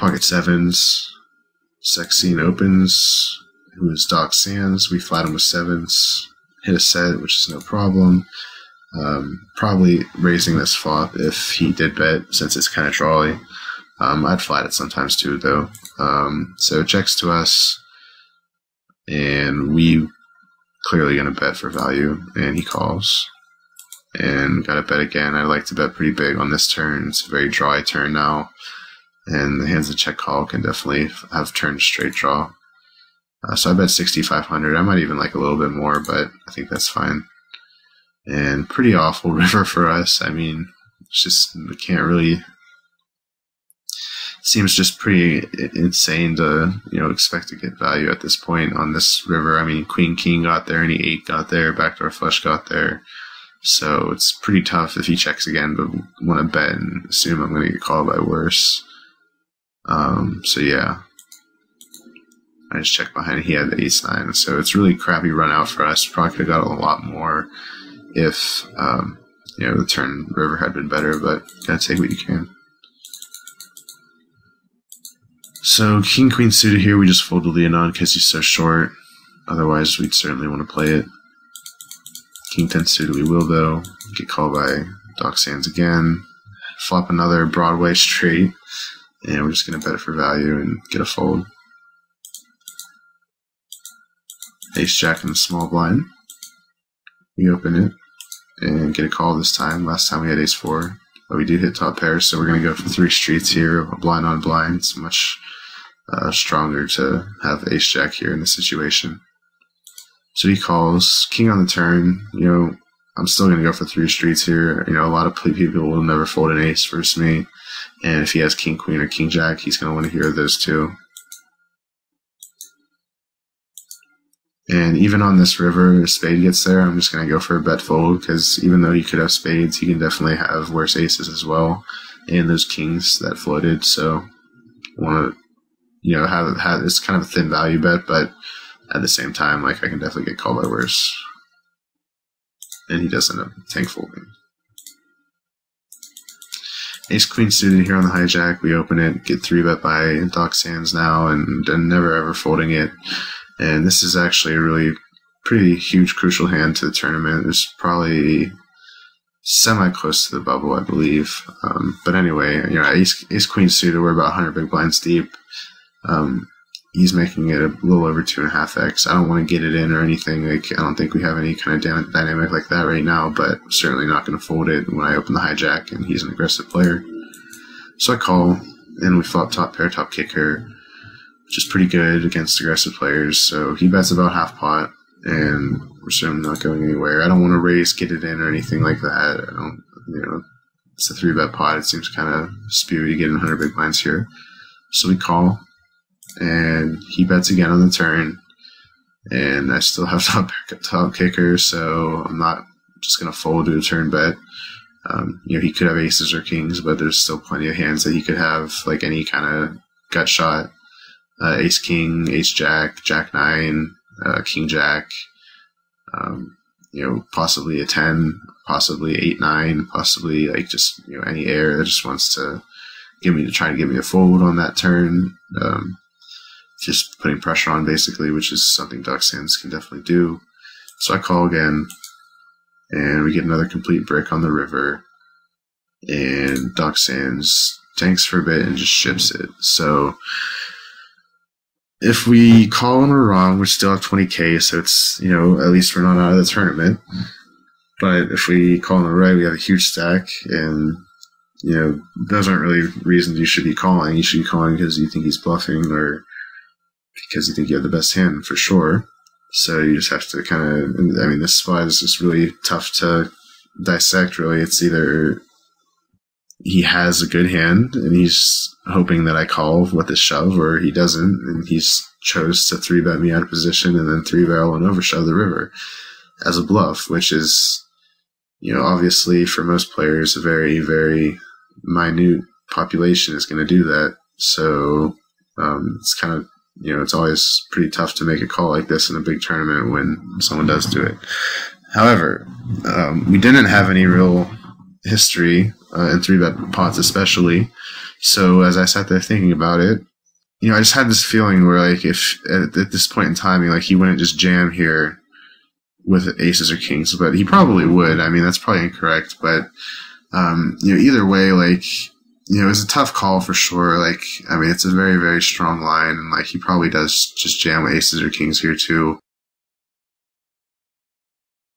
Pocket sevens. Sexine opens. Who is Doc Sands? We flat him with sevens. Hit a set, which is no problem. Probably raising this flop if he did bet, since it's kind of drawly. I'd flat it sometimes too, though. So it checks to us, and we clearly going to bet for value, and he calls. And got to bet again. I like to bet pretty big on this turn. It's a very drawy turn now, and the hands that check call can definitely have turned straight draw. So I bet 6,500. I might even like a little bit more, but I think that's fine. And pretty awful river for us. I mean, it's just, we can't really. Seems just pretty insane to, expect to get value at this point on this river. I mean, Queen King got there, and 8 got there, backdoor flush got there. So it's pretty tough if he checks again, but want to bet and assume I'm going to get called by worse. So yeah, I just checked behind it. He had the ace-9, so it's really crappy run out for us. Probably could have got a lot more if the turn river had been better, but gotta take what you can. So King Queen suited here, we just fold to Leonon because he's so short. Otherwise, we'd certainly want to play it. King 10 suited, we will though. Get called by Doc Sands again. Flop another Broadway straight, and we're just gonna bet it for value and get a fold. Ace Jack in the small blind. We open it and get a call this time. Last time we had Ace 4, but we do hit top pair, so we're gonna go for 3 streets here. Blind on blind. It's much stronger to have Ace Jack here in this situation. So he calls. King on the turn. I'm still gonna go for 3 streets here. A lot of people will never fold an ace versus me, and if he has King Queen or King Jack, he's gonna want to hear those two. And even on this river, if spade gets there, I'm just going to go for a bet fold, because even though he could have spades, he can definitely have worse aces as well, and those kings that floated. So want to, have it's kind of a thin value bet, but at the same time, I can definitely get called by worse. And he does end up tank folding. Ace Queen suited here on the hijack. We open it, get 3-bet by Doc Sands now, and never ever folding it. And this is actually a really pretty huge crucial hand to the tournament. It's probably semi-close to the bubble, I believe. But anyway, Ace Queen suited, we're about 100 big blinds deep. He's making it a little over 2.5x. I don't want to get it in or anything. I don't think we have any kind of dynamic like that right now, but I'm certainly not going to fold it when I open the hijack and he's an aggressive player. So I call, and we flop top pair, top kicker, which is pretty good against aggressive players. So he bets about half pot, and we're certainly not going anywhere. I don't want to raise, get it in, or anything like that. I don't, it's a 3-bet pot. It seems kind of spewy to get in 100 big blinds here. So we call, and he bets again on the turn, and I still have top kicker, so I'm not just going to fold to a turn bet. He could have aces or kings, but there's still plenty of hands that he could have, like any kind of gut shot. Ace King, Ace Jack, Jack 9, King Jack, possibly a 10, possibly 8-9, possibly just any air that just wants to try to give me a fold on that turn. Just putting pressure on basically, which is something Doc Sands can definitely do. So I call again, and we get another complete brick on the river, and Doc Sands tanks for a bit and just ships it. So if we call and we're wrong, we still have 20k, so it's, at least we're not out of the tournament. But if we call and we're right, we have a huge stack, and, those aren't really reasons you should be calling. You should be calling because you think he's bluffing, or because you think you have the best hand, for sure. So you just have to kind of, this spot is just really tough to dissect, really. It's either he has a good hand, and he's hoping that I call with a shove, or he doesn't, and he's chose to 3-bet me out of position and then 3-barrel and overshove the river as a bluff, which is, obviously for most players, a very, very minute population is going to do that. So it's kind of, it's always pretty tough to make a call like this in a big tournament when someone does do it. However, we didn't have any real history in 3-bet pots especially. So as I sat there thinking about it, I just had this feeling where, like, if at this point in time, like, he wouldn't just jam here with aces or kings, but he probably would. I mean, that's probably incorrect, but either way, like, it was a tough call for sure. Like, I mean, it's a very, very strong line, and like, he probably does just jam aces or kings here too.